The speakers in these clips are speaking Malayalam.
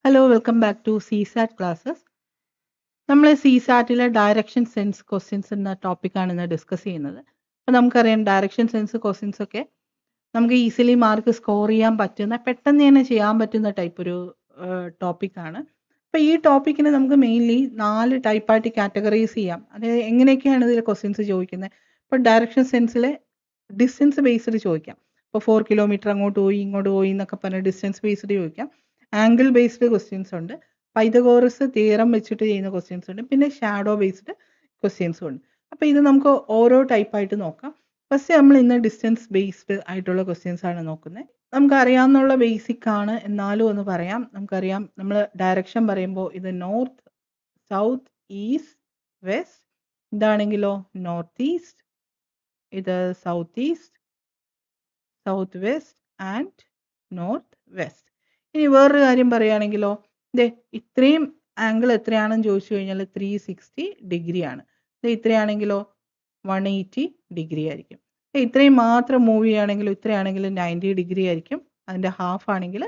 Hello welcome back to CSAT classes. നമ്മൾ CSATലെ ഡയറക്ഷൻ സെൻസ് ക്വസ്റ്റ്യൻസ് എന്ന ടോപ്പിക്കാണ് ഇന്ന് ഡിസ്കസ് ചെയ്യുന്നത്. അപ്പോൾ നമുക്കറിയാം ഡയറക്ഷൻ സെൻസ് ക്വസ്റ്റ്യൻസ് ഒക്കെ നമുക്ക് ഈസിലി മാർക്ക് സ്കോർ ചെയ്യാൻ പറ്റുന്ന, പെട്ടെന്ന് തന്നെ ചെയ്യാൻ പറ്റുന്ന ടൈപ്പ് ഒരു ടോപ്പിക്കാണ്. അപ്പോൾ ഈ ടോപ്പിക്കിന് നമുക്ക് മെയിൻലി 4 ടൈപ്പായിട്ട് കാറ്റഗറൈസ് ചെയ്യാം. അതായത് എങ്ങനെയൊക്കെയാണ് ഇതിൽ ക്വസ്റ്റ്യൻസ് ചോദിക്കുന്നത്. ഇപ്പോൾ ഡയറക്ഷൻ സെൻസിൽ ഡിസ്റ്റൻസ് ബേസ്ഡ് ചോദിക്കാം. ഇപ്പോൾ 4 കിലോമീറ്റർ അങ്ങോട്ട് പോയി ഇങ്ങോട്ട് പോയി എന്നൊക്കെ പറഞ്ഞ് ഡിസ്റ്റൻസ് ബേസ്ഡ് ചോദിക്കാം. ആംഗിൾ ബേസ്ഡ് ക്വസ്റ്റ്യൻസ് ഉണ്ട്, പൈതഗോറസ് തിയറം വെച്ചിട്ട് ചെയ്യുന്ന ക്വസ്റ്റ്യൻസ് ഉണ്ട്, പിന്നെ ഷാഡോ ബേസ്ഡ് ക്വസ്റ്റ്യൻസും ഉണ്ട്. അപ്പോൾ ഇത് നമുക്ക് ഓരോ ടൈപ്പായിട്ട് നോക്കാം. ഫസ്റ്റ് നമ്മൾ ഇന്ന് ഡിസ്റ്റൻസ് ബേസ്ഡ് ആയിട്ടുള്ള ക്വസ്റ്റ്യൻസ് ആണ് നോക്കുന്നത്. നമുക്കറിയാവുന്നുള്ള ബേസിക് ആണ്, എന്നാലും ഒന്ന് പറയാം. നമുക്കറിയാം നമ്മൾ ഡയറക്ഷൻ പറയുമ്പോൾ ഇത് നോർത്ത്, സൗത്ത്, ഈസ്റ്റ്, വെസ്റ്റ്. ഇതാണെങ്കിലോ നോർത്ത് ഈസ്റ്റ്, ഇത് south east, south west and north west. ഇനി വേറൊരു കാര്യം പറയുകയാണെങ്കിലോ, ഇത്രയും ആംഗിൾ എത്രയാണെന്ന് ചോദിച്ചു കഴിഞ്ഞാൽ 360 ഡിഗ്രി ആണ്. ഇത്രയാണെങ്കിലോ 180 ഡിഗ്രി ആയിരിക്കും. ഇത്രയും മാത്രം മൂവ് ചെയ്യുകയാണെങ്കിലോ ഇത്രയാണെങ്കിൽ 90 ഡിഗ്രി ആയിരിക്കും. അതിൻ്റെ ഹാഫ് ആണെങ്കിൽ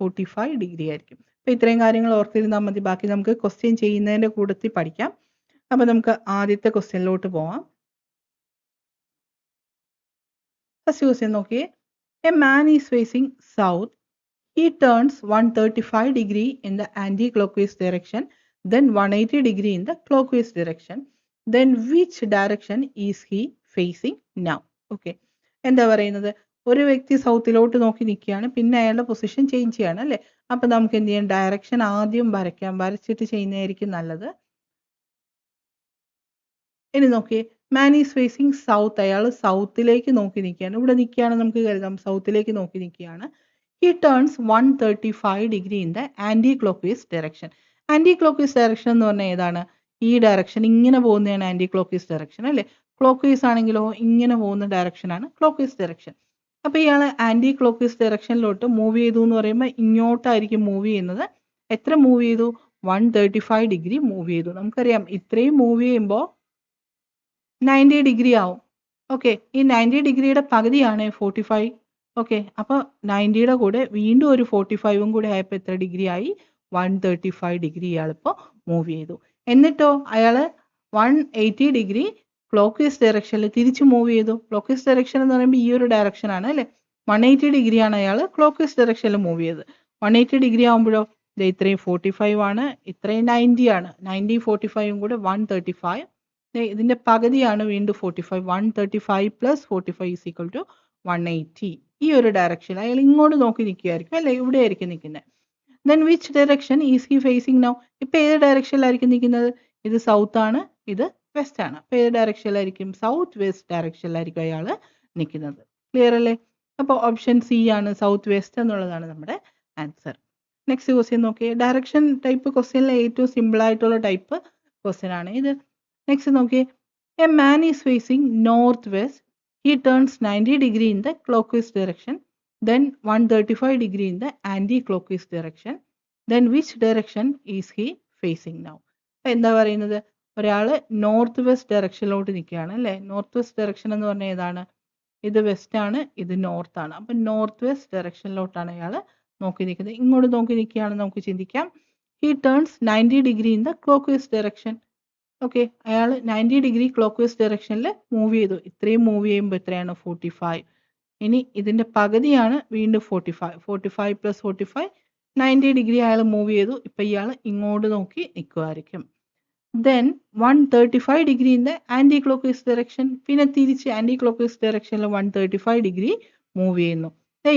45 ഡിഗ്രി ആയിരിക്കും. അപ്പോൾ ഇത്രയും കാര്യങ്ങൾ ഓർത്തിരുന്നാൽ മതി. ബാക്കി നമുക്ക് ക്വസ്റ്റ്യൻ ചെയ്യുന്നതിൻ്റെ കൂട്ടത്തിൽ പഠിക്കാം. അപ്പോൾ നമുക്ക് ആദ്യത്തെ ക്വസ്റ്റ്യനിലോട്ട് പോവാം. ഫസ്റ്റ് ക്വസ്റ്റ്യൻ നോക്കിയേ. A man is facing south. He turns 135 degree in the anti-clockwise direction, then 180 degree in the clockwise direction. Then which direction is he facing now? Okay. എന്താ പറയുന്നത്? ഒരു വ്യക്തി സൗത്തിലോട്ട് നോക്കി നിൽക്കുകയാണ്, പിന്നെ അയാളുടെ പൊസിഷൻ ചേഞ്ച് ചെയ്യാണ് അല്ലേ. അപ്പം നമുക്ക് എന്ത് ചെയ്യാം? ഡയറക്ഷൻ ആദ്യം വരയ്ക്കാം. വരച്ചിട്ട് ചെയ്യുന്നതായിരിക്കും നല്ലത്. ഇനി നോക്കിയേ, മാൻ ഈസ് ഫേസിങ് സൗത്ത്. അയാൾ സൗത്തിലേക്ക് നോക്കി നിൽക്കുകയാണ്. ഇവിടെ നിൽക്കുകയാണ്, നമുക്ക് കരുതാം സൗത്തിലേക്ക് നോക്കി നിൽക്കുകയാണ്. He turns 135 degree in the anti-clockwise direction. Anti-clockwise direction എന്ന് പറഞ്ഞാൽ ഏതാണ്? ഈ ഡയറക്ഷൻ ഇങ്ങനെ പോകുന്നതാണ് ആൻറ്റി-ക്ലോക്ക്വൈസ് ഡയറക്ഷൻ അല്ലേ. ക്ലോക്ക്വൈസ് ആണെങ്കിലോ ഇങ്ങനെ പോകുന്ന ഡയറക്ഷനാണ് ക്ലോക്ക്വൈസ് ഡയറക്ഷൻ. അപ്പോൾ ഇയാൾ ആൻറ്റി-ക്ലോക്ക്വൈസ് ഡയറക്ഷനിലോട്ട് മൂവ് ചെയ്തു എന്ന് പറയുമ്പോൾ ഇങ്ങോട്ടായിരിക്കും മൂവ് ചെയ്യുന്നത്. എത്ര മൂവ് ചെയ്തു? 135 ഡിഗ്രി മൂവ് ചെയ്തു. നമുക്കറിയാം ഇത്രയും മൂവ് ചെയ്യുമ്പോൾ 90 ഡിഗ്രി ആവും. ഓക്കെ, ഈ 90 ഡിഗ്രിയുടെ പകുതിയാണ് 45. ഓക്കെ, അപ്പോൾ 90യുടെ കൂടെ വീണ്ടും ഒരു 45ഉം കൂടെ ആയപ്പോൾ എത്ര ഡിഗ്രി ആയി? 135 ഡിഗ്രി ഇയാളിപ്പോൾ മൂവ് ചെയ്തു. എന്നിട്ടോ അയാൾ 180 ഡിഗ്രി ക്ലോക്ക്വൈസ് ഡയറക്ഷനിൽ തിരിച്ച് മൂവ് ചെയ്തു. ക്ലോക്ക്വൈസ് ഡയറക്ഷൻ എന്ന് പറയുമ്പോൾ ഈ ഒരു ഡയറക്ഷനാണ് അല്ലേ. 180 ഡിഗ്രിയാണ് അയാൾ ക്ലോക്ക്വൈസ് ഡയറക്ഷനിൽ മൂവ് ചെയ്തത്. 180 ഡിഗ്രി ആകുമ്പോഴോ ഇത്രയും 45 ആണ്, ഇത്രയും 90 ആണ്. 90 45ഉം കൂടെ 135. ഇതിൻ്റെ പകുതിയാണ് വീണ്ടും 45. 135 പ്ലസ് 45 ഈസ് ഈക്വൽ ടു 180. ഈ ഒരു ഡയറക്ഷൻ അയാൾ ഇങ്ങോട്ട് നോക്കി നിൽക്കുകയായിരിക്കും അല്ലേ, ഇവിടെ ആയിരിക്കും നിൽക്കുന്നത്. Then which direction is he facing now? ഇപ്പം ഏത് ഡയറക്ഷനിലായിരിക്കും നിൽക്കുന്നത്? ഇത് സൗത്ത് ആണ്, ഇത് വെസ്റ്റ് ആണ്. അപ്പോൾ ഏത് ഡയറക്ഷനിലായിരിക്കും? സൗത്ത് വെസ്റ്റ് ഡയറക്ഷനിലായിരിക്കും അയാൾ നിൽക്കുന്നത്. ക്ലിയർ അല്ലേ? അപ്പോൾ ഓപ്ഷൻ സി ആണ്, സൗത്ത് വെസ്റ്റ് എന്നുള്ളതാണ് നമ്മുടെ ആൻസർ. നെക്സ്റ്റ് ക്വസ്റ്റ്യൻ നോക്കിയേ. ഡയറക്ഷൻ ടൈപ്പ് ക്വസ്റ്റ്യനിലെ ഏറ്റവും സിമ്പിൾ ആയിട്ടുള്ള ടൈപ്പ് ക്വസ്റ്റ്യൻ ആണ് ഇത്. നെക്സ്റ്റ് നോക്കിയേ. A man is facing north west. He turns 90 degree in the clockwise direction, then 135 degree in the anti-clockwise direction. Then which direction is he facing now? എന്താ പറയുന്നത്? ഒരാൾ നോർത്ത് വെസ്റ്റ് ഡയറക്ഷനിലോട്ട് നിൽക്കുകയാണ് അല്ലേ. നോർത്ത് വെസ്റ്റ് ഡയറക്ഷൻ എന്ന് പറഞ്ഞാൽ ഏതാണ്? ഇത് വെസ്റ്റ് ആണ്, ഇത് നോർത്ത് ആണ്. അപ്പം നോർത്ത് വെസ്റ്റ് ഡയറക്ഷനിലോട്ടാണ് അയാൾ നോക്കി നിൽക്കുന്നത്. ഇങ്ങോട്ട് നോക്കി നിൽക്കുകയാണെന്ന് നമുക്ക് ചിന്തിക്കാം. He turns 90 degree in the clockwise direction. Okay, അയാൾ 90 ഡിഗ്രി ക്ലോക്ക്വൈസ് ഡയറക്ഷനിൽ മൂവ് ചെയ്തു. ഇത്രയും മൂവ് ചെയ്യുമ്പോൾ എത്രയാണ്? 45. ഇനി ഇതിൻ്റെ പകുതിയാണ് വീണ്ടും 45. 45 പ്ലസ് 45 90 ഡിഗ്രി അയാൾ മൂവ് ചെയ്തു. ഇപ്പം ഇയാൾ ഇങ്ങോട്ട് നോക്കി നിൽക്കുമായിരിക്കും. Then 135 degree in the anticlockwise direction. പിന്നെ തിരിച്ച് ആൻറ്റി ക്ലോക്ക്വൈസ് ഡയറക്ഷനിൽ 135 ഡിഗ്രി മൂവ് ചെയ്യുന്നു.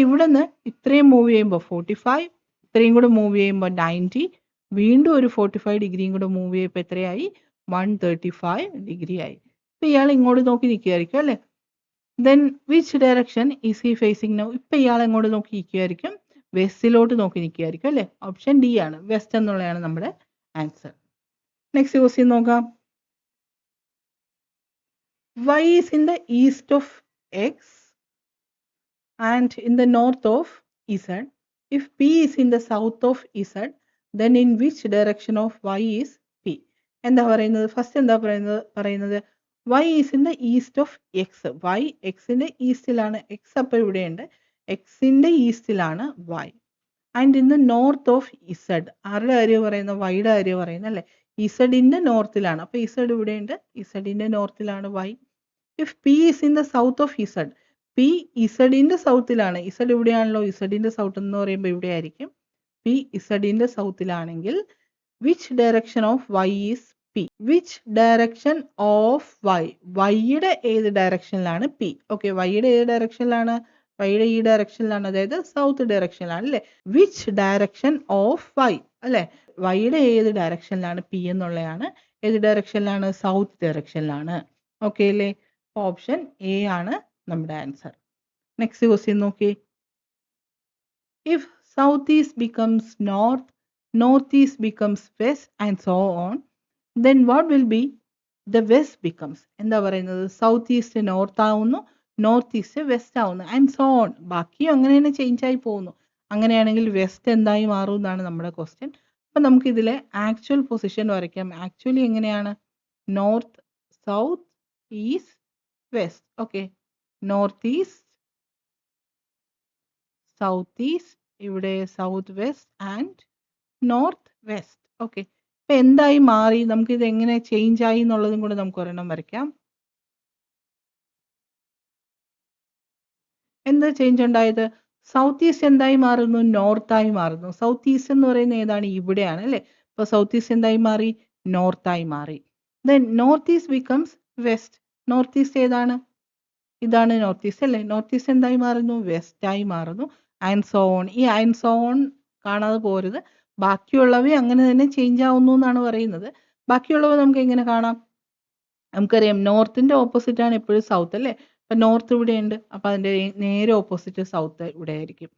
ഇവിടെ നിന്ന് ഇത്രയും മൂവ് ചെയ്യുമ്പോൾ 45, ഇത്രയും കൂടെ മൂവ് ചെയ്യുമ്പോൾ 90, വീണ്ടും ഒരു 45 ഡിഗ്രിയും കൂടെ മൂവ് ചെയ്യുമ്പോൾ എത്രയായി? 135 ഡിഗ്രി ആയി. ഇപ്പം ഇയാൾ ഇങ്ങോട്ട് നോക്കി നിൽക്കുകയായിരിക്കും അല്ലേ. Then which direction is he facing now? ഇപ്പം ഇയാൾ എങ്ങോട്ട് നോക്കി നിൽക്കുകയായിരിക്കും? വെസ്റ്റിലോട്ട് നോക്കി നിൽക്കുകയായിരിക്കും അല്ലേ. ഓപ്ഷൻ ഡി ആണ്, വെസ്റ്റ് എന്നുള്ളതാണ് നമ്മുടെ ആൻസർ. നെക്സ്റ്റ് ക്വസ്റ്റ്യൻ നോക്കാം. Y is in the east of X and in the north of Z. If P is in the south of Z, then in which direction of Y is P? എന്താ പറയുന്നത്? ഫസ്റ്റ് എന്താ പറയുന്നത് Y is in the east of X. Y എക്സിൻ്റെ ഈസ്റ്റിലാണ്. എക്സ് അപ്പോൾ ഇവിടെയുണ്ട്, എക്സിൻ്റെ ഈസ്റ്റിലാണ് Y. And in the north of Z. ആരുടെ കാര്യം പറയുന്നത്? വൈയുടെ കാര്യം പറയുന്നത് അല്ലേ? ഇസഡിന്റെ നോർത്തിലാണ്. അപ്പോൾ ഇസഡ് ഇവിടെയുണ്ട്, ഇസഡിന്റെ നോർത്തിലാണ് Y. If P is in the south of Z, P ഇസഡിന്റെ സൗത്തിലാണ്. ഇസഡ് ഇവിടെയാണല്ലോ, ഇസഡിന്റെ സൗത്ത് എന്ന് പറയുമ്പോൾ ഇവിടെ ആയിരിക്കും. പി ഇസഡിന്റെ സൗത്തിലാണെങ്കിൽ which direction of Y is P? Which direction of Y? വൈയുടെ ഏത് ഡയറക്ഷനിലാണ് പി? ഓക്കെ, വൈയുടെ ഏത് ഡയറക്ഷനിലാണ്? വൈയുടെ ഈ ഡയറക്ഷനിലാണ്, അതായത് സൗത്ത് ഡയറക്ഷനിലാണ് അല്ലേ? വിച്ച് ഡയറക്ഷൻ ഓഫ് വൈ അല്ലേ? വൈയുടെ ഏത് ഡയറക്ഷനിലാണ് പി എന്നുള്ളതാണ്. ഏത് ഡയറക്ഷനിലാണ്? സൗത്ത് ഡയറക്ഷനിലാണ്. ഓക്കെ അല്ലേ? ഓപ്ഷൻ എ ആണ് നമ്മുടെ ആൻസർ. നെക്സ്റ്റ് ക്വസ്റ്റ്യൻ നോക്കി. If south east becomes north, north east becomes west and so on, then what will be the west becomes? എന്താ പറയുന്നത്? സൗത്ത് ഈസ്റ്റ് നോർത്ത് ആവുന്നു, നോർത്ത് ഈസ്റ്റ് വെസ്റ്റ് ആവുന്നു ആൻഡ് സോ ഓൺ. ബാക്കിയും അങ്ങനെ തന്നെ ചേഞ്ച് ആയി പോകുന്നു. അങ്ങനെയാണെങ്കിൽ വെസ്റ്റ് എന്തായി മാറും എന്നാണ് നമ്മുടെ ക്വസ്റ്റ്യൻ. അപ്പം നമുക്ക് ഇതിലെ ആക്ച്വൽ പൊസിഷൻ വരയ്ക്കാം. ആക്ച്വലി എങ്ങനെയാണ്? North, south, east, west. Okay, north east, south east, ഇവിടെ south west and north west. Okay, ഇപ്പൊ എന്തായി മാറി? നമുക്ക് ഇത് എങ്ങനെ ചേഞ്ച് ആയി എന്നുള്ളതും കൂടെ നമുക്ക് ഒരെണ്ണം വരയ്ക്കാം. എന്താ ചേഞ്ച് ഉണ്ടായത്? സൗത്ത് ഈസ്റ്റ് എന്തായി മാറുന്നു? നോർത്തായി മാറുന്നു. സൗത്ത് ഈസ്റ്റ് എന്ന് പറയുന്നത് ഏതാണ്? ഇവിടെയാണ് അല്ലേ? അപ്പൊ സൗത്ത് ഈസ്റ്റ് എന്തായി മാറി? നോർത്തായി മാറി. Then north east becomes west. North east ഏതാണ്? ഇതാണ് നോർത്ത് ഈസ്റ്റ് അല്ലേ? നോർത്ത് ഈസ്റ്റ് എന്തായി മാറുന്നു? വെസ്റ്റായി മാറുന്നു ആൻഡ് സോ ഓൺ. ഈ ആൻഡ് സോ ഓൺ കാണാതെ പോരുത്. ബാക്കിയുള്ളവ അങ്ങനെ തന്നെ ചേഞ്ച് ആവുന്നു എന്നാണ് പറയുന്നത്. ബാക്കിയുള്ളവ നമുക്ക് എങ്ങനെ കാണാം? നമുക്കറിയാം നോർത്തിന്റെ ഓപ്പോസിറ്റ് ആണ് എപ്പോഴും സൗത്ത് അല്ലേ? അപ്പൊ നോർത്ത് ഇവിടെ ഉണ്ട്, അപ്പൊ അതിന്റെ നേരെ ഓപ്പോസിറ്റ് സൗത്ത് ഇവിടെ ആയിരിക്കും.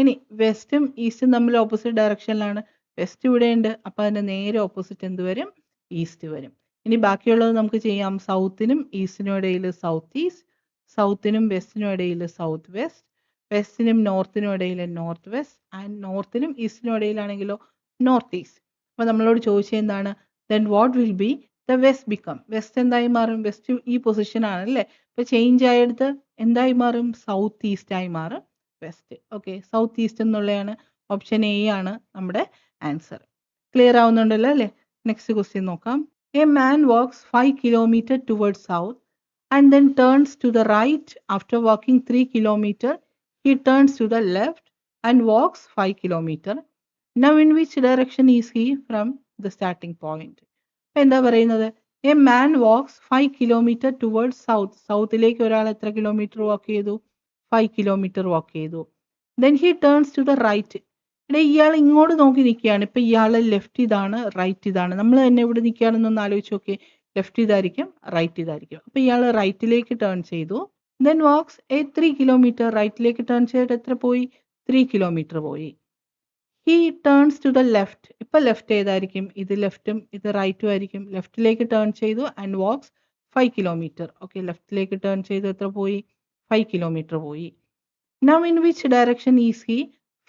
ഇനി വെസ്റ്റും ഈസ്റ്റും തമ്മിൽ ഓപ്പോസിറ്റ് ഡയറക്ഷനിലാണ്. വെസ്റ്റ് ഇവിടെ ഉണ്ട്, അപ്പൊ അതിന്റെ നേരെ ഓപ്പോസിറ്റ് എന്ത് വരും? ഈസ്റ്റ് വരും. ഇനി ബാക്കിയുള്ളത് നമുക്ക് ചെയ്യാം. സൗത്തിനും ഈസ്റ്റിനും ഇടയിൽ സൗത്ത് ഈസ്റ്റ്, സൗത്തിനും വെസ്റ്റിനും ഇടയിൽ സൗത്ത് വെസ്റ്റ്, വെസ്റ്റിനും നോർത്തിനും ഇടയിൽ നോർത്ത് വെസ്റ്റ് ആൻഡ് നോർത്തിനും ഈസ്റ്റിനും ഇടയിലാണെങ്കിലോ നോർത്ത് ഈസ്റ്റ്. അപ്പൊ നമ്മളോട് ചോദിച്ചത് എന്താണ്? Then what will be the west become? West എന്തായി മാറും? വെസ്റ്റ് ഈ പൊസിഷൻ ആണ് അല്ലേ? അപ്പൊ ചേഞ്ച് ആയെടുത്ത് എന്തായി മാറും? സൗത്ത് ഈസ്റ്റ് ആയി മാറും വെസ്റ്റ്. ഓക്കെ, സൗത്ത് ഈസ്റ്റ് എന്നുള്ളതാണ് ഓപ്ഷൻ എ ആണ് നമ്മുടെ ആൻസർ. ക്ലിയർ ആവുന്നുണ്ടല്ലോ അല്ലേ? നെക്സ്റ്റ് ക്വസ്റ്റ്യൻ നോക്കാം. A man walks 5 kilometre towards south and then turns to the right. After walking 3 kilometer, he turns to the left and walks 5 kilometer. Now in which direction is he from the starting point? എന്താ പറയുന്നത്? A man walks 5 kilometre towards south. സൗത്തിലേക്ക് ഒരാൾ എത്ര കിലോമീറ്റർ വാക്ക് ചെയ്തു? 5 കിലോമീറ്റർ വാക്ക് ചെയ്തു. Then he turns to the right. ഇവിടെ ഇയാൾ ഇങ്ങോട്ട് നോക്കി നിൽക്കുകയാണ്. ഇപ്പൊ ഇയാളെ ലെഫ്റ്റ് ഇതാണ്, റൈറ്റ് ഇതാണ്. നമ്മൾ തന്നെ ഇവിടെ നിൽക്കുകയാണെന്നൊന്ന് ആലോചിച്ച് നോക്കിയേ. ലെഫ്റ്റ് ഇതായിരിക്കും, റൈറ്റ് ഇതായിരിക്കും. അപ്പൊ ഇയാൾ റൈറ്റിലേക്ക് ടേൺ ചെയ്തു. Then walks 3 kilometre. റൈറ്റിലേക്ക് ടേൺ ചെയ്തിട്ട് എത്ര പോയി? 3 കിലോമീറ്റർ പോയി. He turns to the left. ഇപ്പൊ ലെഫ്റ്റ് ഏതായിരിക്കും? ഇത് ലെഫ്റ്റും ഇത് റൈറ്റും ആയിരിക്കും. ലെഫ്റ്റിലേക്ക് ടേൺ ചെയ്തു ആൻഡ് വാക്സ് 5 കിലോമീറ്റർ. ഓക്കെ, ലെഫ്റ്റിലേക്ക് ടേൺ ചെയ്തു എത്ര പോയി? 5 കിലോമീറ്റർ പോയി. Now in which direction is he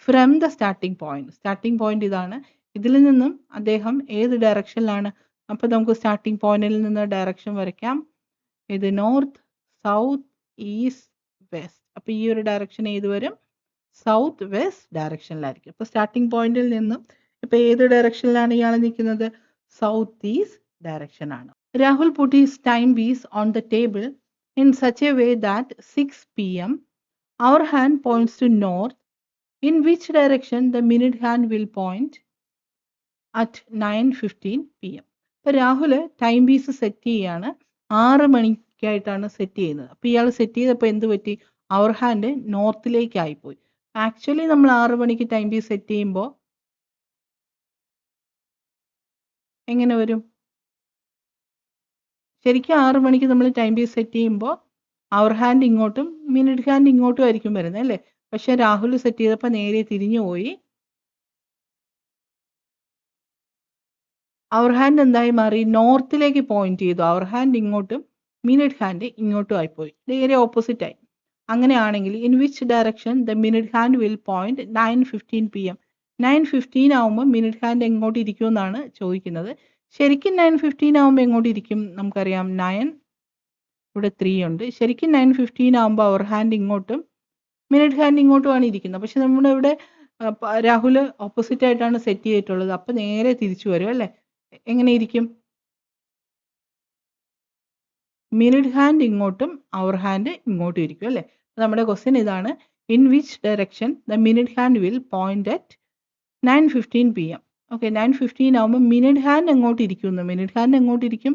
from the starting point? Starting point ഇതാണ്. ഇതിൽ നിന്നും അദ്ദേഹം ഏത് ഡയറക്ഷനിലാണ്? അപ്പൊ നമുക്ക് സ്റ്റാർട്ടിംഗ് പോയിന്റിൽ നിന്ന് ഡയറക്ഷൻ വരയ്ക്കാം. ഇത് നോർത്ത്, സൗത്ത്, ഈസ്റ്റ്, വെസ്റ്റ്. അപ്പൊ ഈ ഒരു ഡയറക്ഷൻ ഏത് വരും? സൗത്ത് വെസ്റ്റ് ഡയറക്ഷനിലായിരിക്കും. അപ്പൊ സ്റ്റാർട്ടിംഗ് പോയിന്റിൽ നിന്നും ഇപ്പൊ ഏത് ഡയറക്ഷനിലാണ് ഇയാൾ നിൽക്കുന്നത്? സൗത്ത് ഈസ്റ്റ് ഡയറക്ഷൻ ആണ്. Rahul put his time piece on the table in such a way that 6 p.m. our hand points to north. In which direction the minute hand will point at 9:15 p.m. ഇപ്പൊ രാഹുല് ടൈം പീസ് സെറ്റ് ചെയ്യാണ്. 6 മണിക്കായിട്ടാണ് സെറ്റ് ചെയ്യുന്നത്. അപ്പൊ ഇയാൾ സെറ്റ് ചെയ്തപ്പോൾ എന്ത് പറ്റി? അവർ ഹാൻഡ് നോർത്തിലേക്ക് ആയിപ്പോയി. ആക്ച്വലി നമ്മൾ 6 മണിക്ക് ടൈം പീസ് സെറ്റ് ചെയ്യുമ്പോൾ എങ്ങനെ വരും? ശരിക്കും 6 മണിക്ക് നമ്മൾ ടൈം പീസ് സെറ്റ് ചെയ്യുമ്പോൾ അവർ ഹാൻഡ് ഇങ്ങോട്ടും മിനിറ്റ് ഹാൻഡ് ഇങ്ങോട്ടും ആയിരിക്കും വരുന്നത് അല്ലേ? പക്ഷെ രാഹുൽ സെറ്റ് ചെയ്തപ്പോൾ നേരെ തിരിഞ്ഞു പോയി. അവർ ഹാൻഡ് എന്തായി മാറി? നോർത്തിലേക്ക് പോയിന്റ് ചെയ്തു. അവർ ഹാൻഡ് ഇങ്ങോട്ടും മിനിറ്റ് ഹാൻഡ് ഇങ്ങോട്ടും ആയിപ്പോയി. നേരെ ഓപ്പോസിറ്റ് ആയി. അങ്ങനെയാണെങ്കിൽ in which direction the minute hand will point 9:15 p.m. 9:15 ആവുമ്പോൾ മിനിറ്റ് ഹാൻഡ് എങ്ങോട്ട് ഇരിക്കുമെന്നാണ് ചോദിക്കുന്നത്. ശരിക്കും 9:15 ആവുമ്പോൾ എങ്ങോട്ട് ഇരിക്കും? നമുക്കറിയാം 9, ഇവിടെ 3 ഉണ്ട്. ശരിക്കും 9:15 ആവുമ്പോൾ അവർ ഹാൻഡ് ഇങ്ങോട്ടും മിനിറ്റ് ഹാൻഡ് ഇങ്ങോട്ടുമാണ് ഇരിക്കുന്നത്. പക്ഷെ നമ്മുടെ ഇവിടെ രാഹുൽ ഓപ്പോസിറ്റ് ആയിട്ടാണ് സെറ്റ് ചെയ്തിട്ടുള്ളത്. അപ്പം നേരെ തിരിച്ചു വരും അല്ലേ? എങ്ങനെ ഇരിക്കും? മിനിറ്റ് ഹാൻഡ് ഇങ്ങോട്ടും അവർ ഹാൻഡ് ഇങ്ങോട്ടും ഇരിക്കും അല്ലേ? നമ്മുടെ ക്വസ്റ്റ്യൻ ഇതാണ്, in which direction the minute hand will point at 9:15 PM. Okay, 9:15 ആകുമ്പോൾ മിനിറ്റ് ഹാൻഡ് എങ്ങോട്ട് ഇരിക്കുന്നു? മിനിറ്റ് ഹാൻഡ് എങ്ങോട്ട് ഇരിക്കും?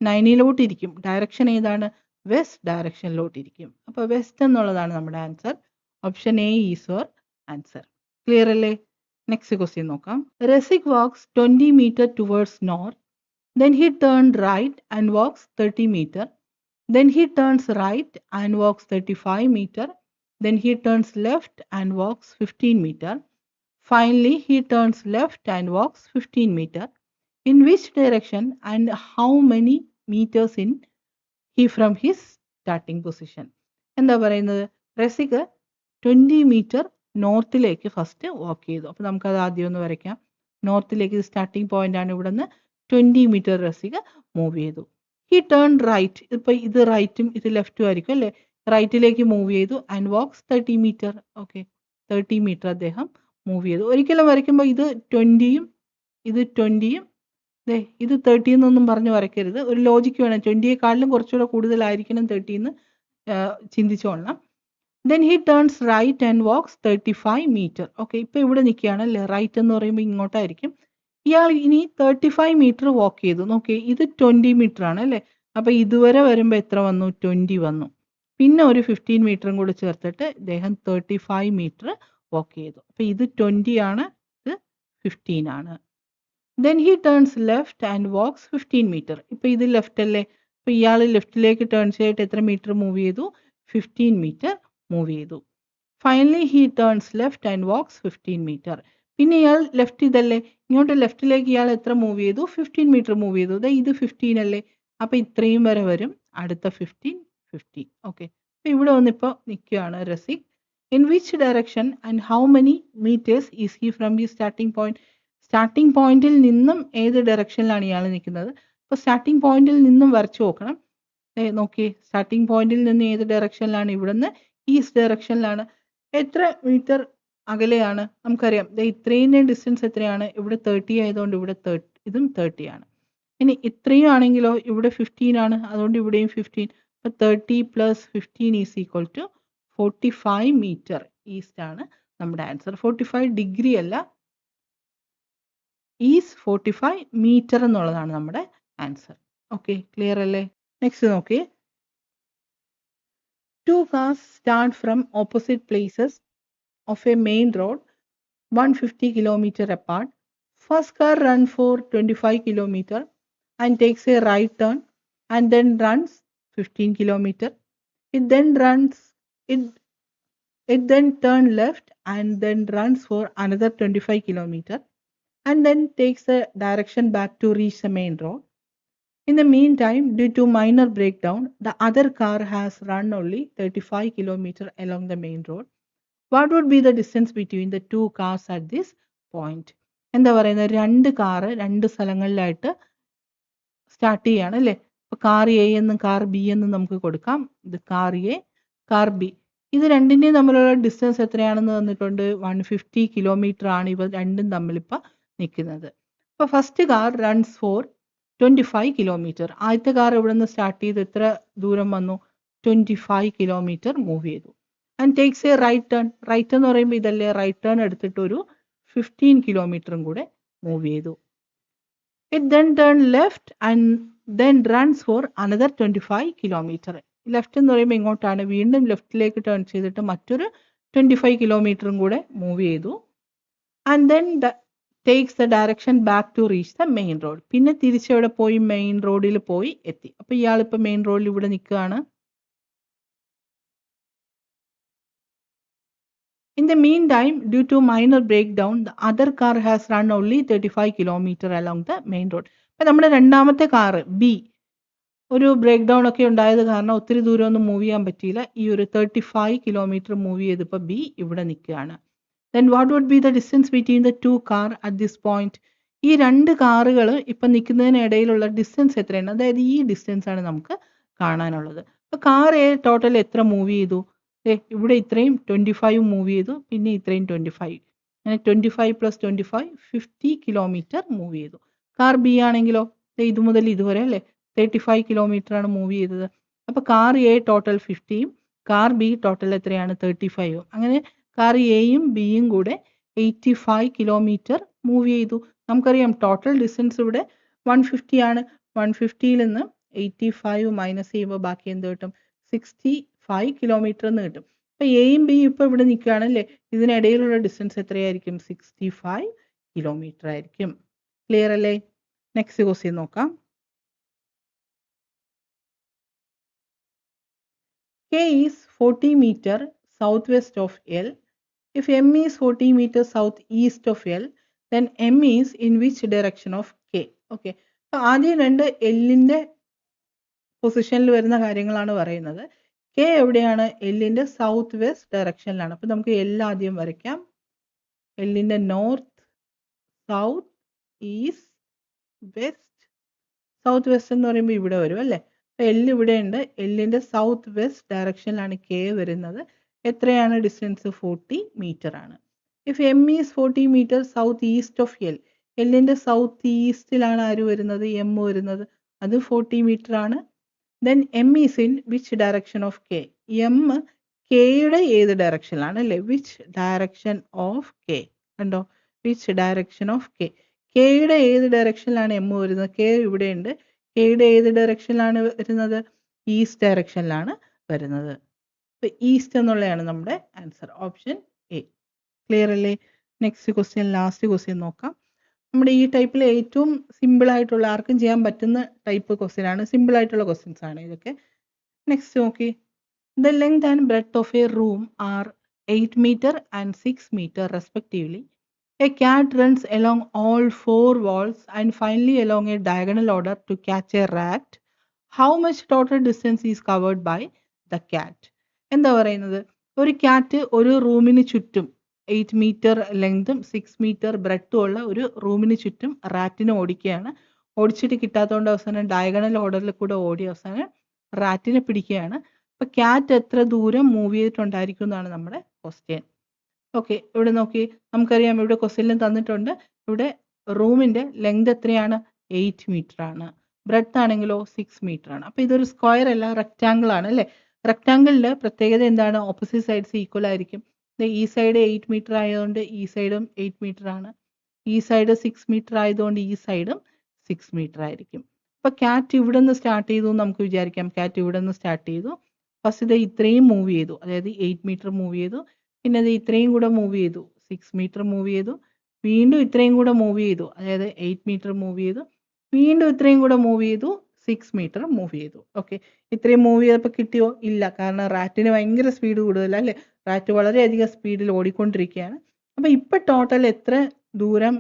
9-ലോട്ട് ഇരിക്കും. ഡയറക്ഷൻ ഏതാണ്? വെസ്റ്റ് ഡയറക്ഷനിലോട്ട് ഇരിക്കും. അപ്പോൾ വെസ്റ്റ് എന്നുള്ളതാണ് നമ്മുടെ answer. Option A is your answer. Clear അല്ലേ? നെക്സ്റ്റ് ക്വസ്റ്റ്യൻ നോക്കാം. Rasik walks 20 meter towards north. Then he turned right and walks 30 meter. Then he turns right and walks 35 meter. Then he turns left and walks 15 meter. Finally, he turns left and walks 15 meter. In which direction and how many meters in he from his starting position? എന്താ പറയുന്നത്? റസിക് 20 meter നോർത്തിലേക്ക് ഫസ്റ്റ് വാക്ക് ചെയ്തു. അപ്പോൾ നമുക്കത് ആദ്യം ഒന്ന് വരയ്ക്കാം. നോർത്തിലേക്ക് സ്റ്റാർട്ടിംഗ് പോയിന്റ് ആണ്. ഇവിടെ നിന്ന് 20 meter റസിക് മൂവ് ചെയ്തു. He turn right. ഇപ്പോൾ ഇത് റൈറ്റും ഇത് ലെഫ്റ്റും ആയിരിക്കും അല്ലേ? റൈറ്റിലേക്ക് മൂവ് ചെയ്തു and walks 30 meter. Okay, 30 meter അദ്ദേഹം മൂവ് ചെയ്തു. ഒരിക്കലും വരയ്ക്കുമ്പോൾ ഇത് 20യും ഇത് 20യും ഇത് 30 എന്നൊന്നും പറഞ്ഞ് വരയ്ക്കരുത്. ഒരു ലോജിക്ക് വേണം. 20യെക്കാളിലും കുറച്ചുകൂടെ കൂടുതലായിരിക്കണം 30 എന്ന് ചിന്തിച്ചോളണം. Then he turns right and walks 35 meter. Okay, ഇപ്പോൾ ഇവിടെ നിൽക്കുകയാണ് അല്ലേ? റൈറ്റ് എന്ന് പറയുമ്പോൾ ഇങ്ങോട്ടായിരിക്കും. ഇയാൾ ഇനി 35 meter വാക്ക് ചെയ്തു. നോക്കിയേ, ഇത് 20 meter ആണ് അല്ലേ? അപ്പോൾ ഇതുവരെ വരുമ്പോൾ എത്ര വന്നു? 20 വന്നു. പിന്നെ ഒരു 15 meterും കൂടെ ചേർത്തിട്ട് അദ്ദേഹം 35 meter വാക്ക് ചെയ്തു. അപ്പോൾ ഇത് 20 ആണ്, ഇത് 15 ആണ്. Then he turns left and walks 15 meter. ഇപ്പോൾ ഇത് ലെഫ്റ്റ് അല്ലേ? അപ്പോൾ ഇയാൾ ലെഫ്റ്റിലേക്ക് ടേൺ ചെയ്തിട്ട് എത്ര മീറ്റർ മൂവ് ചെയ്തു? 15 meter മൂവ് ചെയ്തു. Finally he turns left and walks 15 meter. പിന്നെ ഇയാൾ ലെഫ്റ്റ് ഇതല്ലേ? ഇങ്ങോട്ട് ലെഫ്റ്റിലേക്ക് ഇയാൾ എത്ര മൂവ് ചെയ്തു? 15 meter മൂവ് ചെയ്തു. ഇത് 15 അല്ലേ? അപ്പോൾ ഇത്രയും വരെ വരും. അടുത്ത 15. ഓക്കെ, അപ്പോൾ ഇവിടെ വന്നിപ്പോൾ നിൽക്കുകയാണ് Rasik. In which direction and how many metres is he from he starting point? Starting പോയിന്റിൽ നിന്നും ഏത് ഡയറക്ഷനിലാണ് ഇയാൾ നിൽക്കുന്നത്? അപ്പോൾ സ്റ്റാർട്ടിംഗ് പോയിന്റിൽ നിന്നും വരച്ചു നോക്കണം. നോക്കിയേ, സ്റ്റാർട്ടിംഗ് പോയിന്റിൽ നിന്ന് ഏത് ഡയറക്ഷനിലാണ്? ഇവിടെ നിന്ന് ഈസ്റ്റ് ഡയറക്ഷനിലാണ്. എത്ര മീറ്റർ അകലെയാണ്? നമുക്കറിയാം, ഇത്രയും ഡിസ്റ്റൻസ് എത്രയാണ്? ഇവിടെ 30 ആയതുകൊണ്ട് ഇവിടെ ഇതും 30 ആണ്. ഇനി ഇത്രയും ആണെങ്കിലോ? ഇവിടെ 15 ആണ്, അതുകൊണ്ട് ഇവിടെയും 15. അപ്പോൾ 30 + 15 is equal to 45 meter east ആണ് നമ്മുടെ ആൻസർ. 45 ഡിഗ്രി അല്ല, ഈസ് 45 meter എന്നുള്ളതാണ് നമ്മുടെ ആൻസർ. ഓക്കെ, ക്ലിയർ അല്ലേ? നെക്സ്റ്റ് നോക്കിയേ. 2 cars start from opposite places of a main road 150 km apart. First car runs for 25 km and takes a right turn and then runs 15 km. It then turns left and then runs for another 25 km and then takes a direction back to reach the main road. In the meantime, due to minor breakdown, the other car has run only 35 km along the main road. What would be the distance between the two cars at this point? എന്താ പറയുന്നത്? 2 കാറ് 2 സ്ഥലങ്ങളിലായിട്ട് സ്റ്റാർട്ട് ചെയ്യാണ് അല്ലേ? അപ്പോൾ കാർ എ എന്നും കാർ ബി എന്നും നമുക്ക് കൊടുക്കാം. ഇത് കാർ എ, കാർ ബി. ഇത് രണ്ടിൻ്റെയും തമ്മിലുള്ള ഡിസ്റ്റൻസ് എത്രയാണെന്ന് തന്നിട്ടുണ്ട്. 150 km ആണ് ഇവ രണ്ടും തമ്മിൽ ഇപ്പോൾ നിൽക്കുന്നത്. അപ്പോൾ first car runs for 25 km. ആദ്യത്തെ കാർ ഇവിടെ നിന്ന് സ്റ്റാർട്ട് ചെയ്ത് എത്ര ദൂരം വന്നു? 25 km മൂവ് ചെയ്തു. And takes a right turn. Right എന്ന് പറയുമ്പോൾ ഇതല്ലേ? റൈറ്റ് ടേൺ എടുത്തിട്ട് ഒരു 15 km കൂടെ മൂവ് ചെയ്തു. It then turn left and then runs for another 25 km. Left എന്ന് പറയുമ്പോൾ ഇങ്ങോട്ടാണ്. വീണ്ടും ലെഫ്റ്റിലേക്ക് ടേൺ ചെയ്തിട്ട് മറ്റൊരു 25 km കൂടെ മൂവ് ചെയ്തു. And then takes the direction back to reach the main road. പിന്നെ തിരിച്ചെവിടെ പോയി? മെയിൻ റോഡിൽ പോയി എത്തി. അപ്പോൾ ഇയാളിപ്പോൾ മെയിൻ റോഡിൽ ഇവിടെ നിൽക്കുകയാണ്. In the meantime, due to minor breakdown, the other car has run only 35 km along the main road. അപ്പോൾ നമ്മുടെ രണ്ടാമത്തെ കാർ ബി ഒരു ബ്രേക്ക് ഡൗൺ ഒക്കെ ഉണ്ടായത് കാരണം ഒത്തിരി ദൂരം ഒന്നും മൂവ് ചെയ്യാൻ പറ്റിയില്ല. ഈ ഒരു 35 km മൂവ് ചെയ്തപ്പോൾ ബി ഇവിടെ നിൽക്കുകയാണ്. Then what would be the distance between the two car at this point? ഈ 2 കാറുകൾ ഇപ്പം നിൽക്കുന്നതിനിടയിലുള്ള ഡിസ്റ്റൻസ് എത്രയാണ്? അതായത് ഈ ഡിസ്റ്റൻസ് ആണ് നമുക്ക് കാണാനുള്ളത്. അപ്പോൾ കാർ എ ടോട്ടൽ എത്ര മൂവ് ചെയ്തു? ഇവിടെ ഇത്രയും 25 മൂവ് ചെയ്തു, പിന്നെ ഇത്രയും 25. അങ്ങനെ 25 + 25 50 കിലോമീറ്റർ മൂവ് ചെയ്തു. കാർ ബി ആണെങ്കിലോ ഇത് മുതൽ ഇതുവരെ അല്ലേ 35 കിലോമീറ്റർ ആണ് മൂവ് ചെയ്തത്. അപ്പോൾ കാർ എ ടോട്ടൽ 50യും കാർ ബി ടോട്ടൽ എത്രയാണ് 35ഉം. അങ്ങനെ കാർ എയും ബിയും കൂടെ 85 കിലോമീറ്റർ മൂവ് ചെയ്തു. നമുക്കറിയാം ടോട്ടൽ ഡിസ്റ്റൻസ് ഇവിടെ 150 ആണ്. 150യിൽ നിന്ന് 85 മൈനസ് ചെയ്യുമ്പോൾ ബാക്കി എന്ത് കിട്ടും? 65 കിലോമീറ്റർ എന്ന് കിട്ടും. അപ്പോൾ എയും ബിയും ഇപ്പോൾ ഇവിടെ നിൽക്കുകയാണ് അല്ലേ, ഇതിനിടയിലുള്ള ഡിസ്റ്റൻസ് എത്രയായിരിക്കും? 65 കിലോമീറ്റർ ആയിരിക്കും. ക്ലിയർ അല്ലേ? നെക്സ്റ്റ് ക്വസ്റ്റ്യൻ നോക്കാം. K is 40 meter southwest of L. If M is 40 meter southeast of L, then M is in which direction of K? Okay. അപ്പോൾ ആദ്യം രണ്ട് എല്ലിൻ്റെ പൊസിഷനിൽ വരുന്ന കാര്യങ്ങളാണ് പറയുന്നത്. കെ എവിടെയാണ്? എല്ലിൻ്റെ സൗത്ത് വെസ്റ്റ് ഡയറക്ഷനിലാണ്. അപ്പോൾ നമുക്ക് എൽ ആദ്യം വരയ്ക്കാം. എല്ലിൻ്റെ north, south, east, west. South west എന്ന് പറയുമ്പോൾ ഇവിടെ വരും അല്ലേ. അപ്പോൾ എൽ ഇവിടെ ഉണ്ട്. എല്ലിൻ്റെ സൗത്ത് വെസ്റ്റ് ഡയറക്ഷനിലാണ് കെ വരുന്നത്. എത്രയാണ് ഡിസ്റ്റൻസ്? 40 മീറ്റർ ആണ്. If M is 40 metre south east of L, എല്ലിൻ്റെ സൗത്ത് ഈസ്റ്റിലാണ് ആര് വരുന്നത്? എം വരുന്നത്. അത് 40 മീറ്റർ ആണ്. Then M is in which direction of K? M കെയുടെ ഏത് ഡയറക്ഷനിലാണ് അല്ലേ? Which direction of K? കണ്ടോ? Which direction of K? കെയുടെ ഏത് ഡയറക്ഷനിലാണ് എം വരുന്നത്? കെ ഇവിടെ ഉണ്ട്. കെയുടെ ഏത് ഡയറക്ഷനിലാണ് വരുന്നത്? ഈസ്റ്റ് ഡയറക്ഷനിലാണ് വരുന്നത്. അപ്പോൾ ഈസ്റ്റ് എന്നുള്ളതാണ് നമ്മുടെ ആൻസർ. Option A. ക്ലിയർ അല്ലേ? നെക്സ്റ്റ് ക്വസ്റ്റ്യൻ, ലാസ്റ്റ് ക്വസ്റ്റ്യൻ നോക്കാം. നമ്മുടെ ഈ ടൈപ്പിൽ ഏറ്റവും സിമ്പിൾ ആയിട്ടുള്ള, ആർക്കും ചെയ്യാൻ പറ്റുന്ന ടൈപ്പ് ക്വസ്റ്റ്യൻ ആണ്. സിമ്പിൾ ആയിട്ടുള്ള ക്വസ്റ്റ്യൻസ് ആണ് ഇതൊക്കെ. നെക്സ്റ്റ് നോക്കി. The length and breadth of a room are 8 meter and 6 meter respectively. A cat runs along all 4 walls and finally along a diagonal order to catch a rat. How much total distance is covered by the cat? എന്താ പറയുന്നത്? ഒരു ക്യാറ്റ് ഒരു റൂമിന് ചുറ്റും 8 meter ലെങ്തും 6 meter ബ്രെഡ്ത്തും ഉള്ള ഒരു റൂമിന് ചുറ്റും റാറ്റിനെ ഓടിക്കുകയാണ്. ഓടിച്ചിട്ട് കിട്ടാത്തതുകൊണ്ട് അവസാനം ഡയഗണൽ ഓർഡറിൽ കൂടെ ഓടി അവസാനം റാറ്റിനെ പിടിക്കുകയാണ്. അപ്പോൾ ക്യാറ്റ് എത്ര ദൂരം മൂവ് ചെയ്തിട്ടുണ്ടായിരിക്കും എന്നാണ് നമ്മുടെ ക്വസ്റ്റ്യൻ. ഓക്കെ, ഇവിടെ നോക്കി. നമുക്കറിയാം ഇവിടെ ക്വസ്റ്റ്യനിൽ തന്നിട്ടുണ്ട്. ഇവിടെ റൂമിൻ്റെ ലെങ്ത് എത്രയാണ്? 8 meter ആണ്. ബ്രെഡ്ത്ത് ആണെങ്കിലോ 6 meter ആണ്. അപ്പോൾ ഇതൊരു സ്ക്വയർ അല്ല, റെക്റ്റാങ്കിൾ ആണ് അല്ലേ. റെക്റ്റാങ്കിളിൻ്റെ പ്രത്യേകത എന്താണ്? ഓപ്പോസിറ്റ് സൈഡ്സ് ഈക്വൽ ആയിരിക്കും. ഈ സൈഡ് 8 meter ആയതുകൊണ്ട് ഈ സൈഡും 8 meter ആണ്. ഈ സൈഡ് 6 meter ആയതുകൊണ്ട് ഈ സൈഡും 6 meter ആയിരിക്കും. അപ്പോൾ ക്യാറ്റ് ഇവിടെ നിന്ന് സ്റ്റാർട്ട് ചെയ്തു നമുക്ക് വിചാരിക്കാം. ക്യാറ്റ് ഇവിടെ നിന്ന് സ്റ്റാർട്ട് ചെയ്തു. ഫസ്റ്റ് ഇത് ഇത്രയും മൂവ് ചെയ്തു, അതായത് 8 meter മൂവ് ചെയ്തു. പിന്നെ അത് ഇത്രയും കൂടെ മൂവ് ചെയ്തു, 6 meter മൂവ് ചെയ്തു. വീണ്ടും ഇത്രയും കൂടെ മൂവ് ചെയ്തു, അതായത് 8 meter മൂവ് ചെയ്തു. വീണ്ടും ഇത്രയും കൂടെ മൂവ് ചെയ്തു, 6 meter മൂവ് ചെയ്തു. ഓക്കെ, ഇത്രയും മൂവ് ചെയ്തപ്പോൾ കിട്ടിയോ? ഇല്ല. കാരണം റാറ്റിന് ഭയങ്കര സ്പീഡ് കൂടുതലല്ലേ. റാറ്റ് വളരെയധികം സ്പീഡിൽ ഓടിക്കൊണ്ടിരിക്കുകയാണ്. അപ്പോൾ ഇപ്പോൾ ടോട്ടൽ എത്ര ദൂരം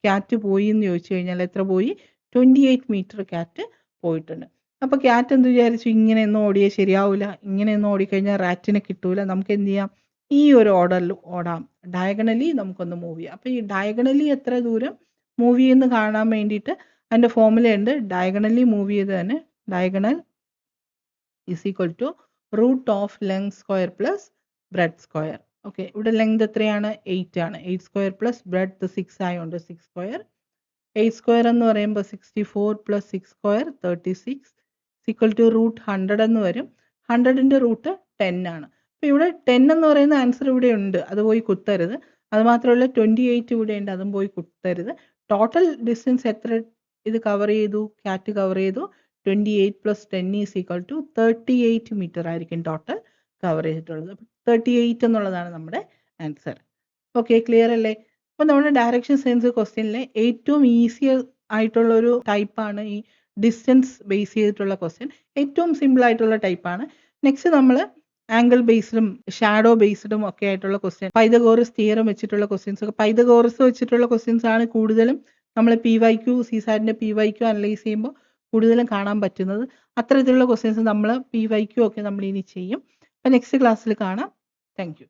ക്യാറ്റ് പോയി എന്ന് ചോദിച്ചു കഴിഞ്ഞാൽ എത്ര പോയി? 28 meter ക്യാറ്റ് പോയിട്ടുണ്ട്. അപ്പോൾ ക്യാറ്റ് എന്ത് വിചാരിച്ചു? ഇങ്ങനെയൊന്നും ഓടിയാൽ ശരിയാവില്ല, ഇങ്ങനെയൊന്നും ഓടിക്കഴിഞ്ഞാൽ റാറ്റിനെ കിട്ടൂല. നമുക്ക് എന്ത് ചെയ്യാം? ഈ ഒരു ഓർഡറിൽ ഓടാം. ഡയഗണലി നമുക്കൊന്ന് മൂവ് ചെയ്യാം. അപ്പോൾ ഈ ഡയഗണലി എത്ര ദൂരം മൂവ് ചെയ്യുമെന്ന് കാണാൻ വേണ്ടിയിട്ട് അതിൻ്റെ ഫോർമുല ഉണ്ട്. ഡയഗണലി മൂവ് ചെയ്ത് തന്നെ diagonal is equal to root of length square plus breadth square. Okay, ഇവിടെ ലെങ്ത് എത്രയാണ്? 8 ആണ്. 8 square പ്ലസ് ബ്രെഡ് 6 ആയതുകൊണ്ട് 6 square. 8 square എന്ന് പറയുമ്പോൾ 64 plus 6 square 36 equal to root 100 എന്ന് വരും. 100ൻ്റെ റൂട്ട് 10 ആണ്. അപ്പോൾ ഇവിടെ 10 എന്ന് പറയുന്ന ആൻസർ ഇവിടെ ഉണ്ട്, അത് പോയി കുത്തരുത്. അതുമാത്രമല്ല 28 ഇവിടെ ഉണ്ട്, അതും പോയി കുത്തരുത്. ടോട്ടൽ ഡിസ്റ്റൻസ് എത്ര ഇത് കവർ ചെയ്തു? ക്യാറ്റ് കവർ ചെയ്തു 28 + 10 ഈസ് ഈക്വൽ ടു 38 meter ആയിരിക്കും ടോട്ടൽ കവർ ചെയ്തിട്ടുള്ളത്. 38 എന്നുള്ളതാണ് നമ്മുടെ ആൻസർ. ഓക്കെ, ക്ലിയർ അല്ലേ? അപ്പോൾ നമ്മുടെ ഡയറക്ഷൻ സെൻസ് ക്വസ്റ്റ്യനിലെ ഏറ്റവും ഈസി ആയിട്ടുള്ള ഒരു ടൈപ്പാണ് ഈ ഡിസ്റ്റൻസ് ബേസ് ചെയ്തിട്ടുള്ള ക്വസ്റ്റ്യൻ. ഏറ്റവും സിമ്പിൾ ആയിട്ടുള്ള ടൈപ്പാണ്. നെക്സ്റ്റ് നമ്മൾ ആംഗിൾ ബേസ്ഡും ഷാഡോ ബേസ്ഡും ഒക്കെ ആയിട്ടുള്ള ക്വസ്റ്റ്യൻ, പൈതഗോറസ് തിയറം വെച്ചിട്ടുള്ള ക്വസ്റ്റ്യൻസ് ഒക്കെ, പൈതഗോറസ് വെച്ചിട്ടുള്ള ക്വസ്റ്റ്യൻസ് ആണ് കൂടുതലും നമ്മൾ PYQ CSAT-ന്റെ PYQ അനലൈസ് ചെയ്യുമ്പോൾ കൂടുതലും കാണാൻ പറ്റുന്നത്. അത്തരത്തിലുള്ള ക്വസ്റ്റ്യൻസ് നമ്മൾ PYQ ഒക്കെ നമ്മൾ ഇനി ചെയ്യും. അപ്പോൾ നെക്സ്റ്റ് ക്ലാസ്സിൽ കാണാം. Thank you.